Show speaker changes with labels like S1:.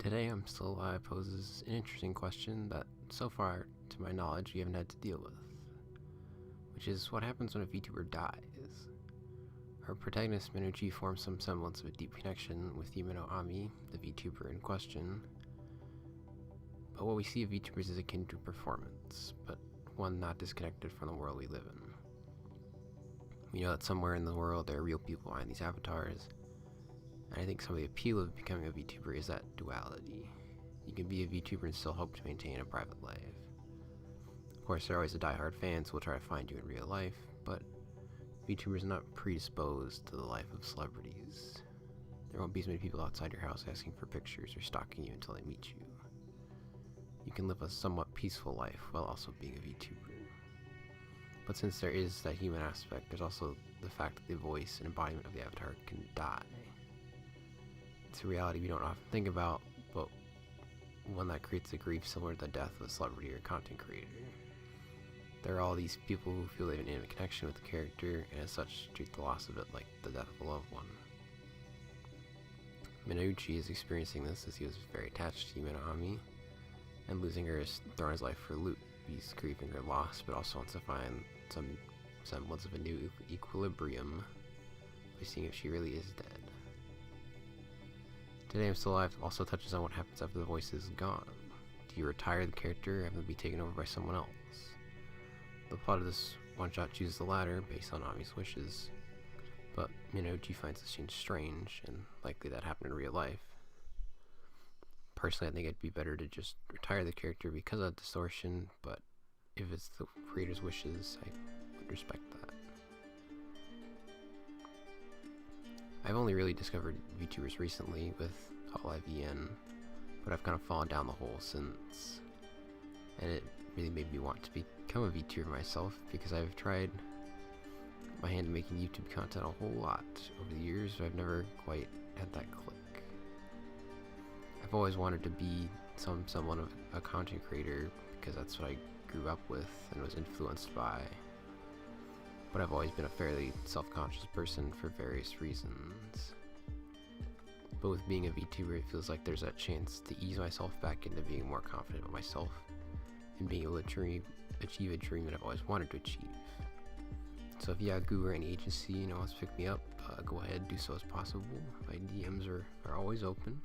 S1: Today I'm Still Alive poses an interesting question that, so far, to my knowledge, we haven't had to deal with. Which is, what happens when a VTuber dies? Our protagonist Minuchi forms some semblance of a deep connection with Yumeno Ami, the VTuber in question. But what we see of VTubers is akin to performance, but one not disconnected from the world we live in. We know that somewhere in the world there are real people behind these avatars, and I think some of the appeal of becoming a VTuber is that duality. You can be a VTuber and still hope to maintain a private life. Of course, there are always the die-hard fans who will try to find you in real life, but VTubers are not predisposed to the life of celebrities. There won't be as many people outside your house asking for pictures or stalking you until they meet you. You can live a somewhat peaceful life while also being a VTuber. But since there is that human aspect, there's also the fact that the voice and embodiment of the avatar can die. It's a reality we don't often think about, but one that creates a grief similar to the death of a celebrity or content creator. There are all these people who feel they have an intimate connection with the character, and as such treat the loss of it like the death of a loved one. Minuchi is experiencing this as he was very attached to Yumeno Ami, and losing her has thrown his life for a loop. He's grieving her loss, but also wants to find some semblance of a new equilibrium by seeing if she really is dead. Today I'm Still Alive also touches on what happens after the voice is gone. Do you retire the character or have them be taken over by someone else? The plot of this one-shot chooses the latter based on Ami's wishes, but Minuchi finds this change strange, and likely that happened in real life. Personally, I think it'd be better to just retire the character because of distortion, but if it's the creator's wishes, I would respect that. I've only really discovered VTubers recently with HoloLiveEN, but I've kind of fallen down the hole since, and it really made me want to become a VTuber myself because I've tried my hand at making YouTube content a whole lot over the years, but I've never quite had that click. I've always wanted to be someone of a content creator because that's what I grew up with and was influenced by, but I've always been a fairly self-conscious person for various reasons. But with being a VTuber, it feels like there's that chance to ease myself back into being more confident of myself and being able to achieve a dream that I've always wanted to achieve. So if Yahoo or any agency wants to pick me up, go ahead, do so as possible. My DMs are always open.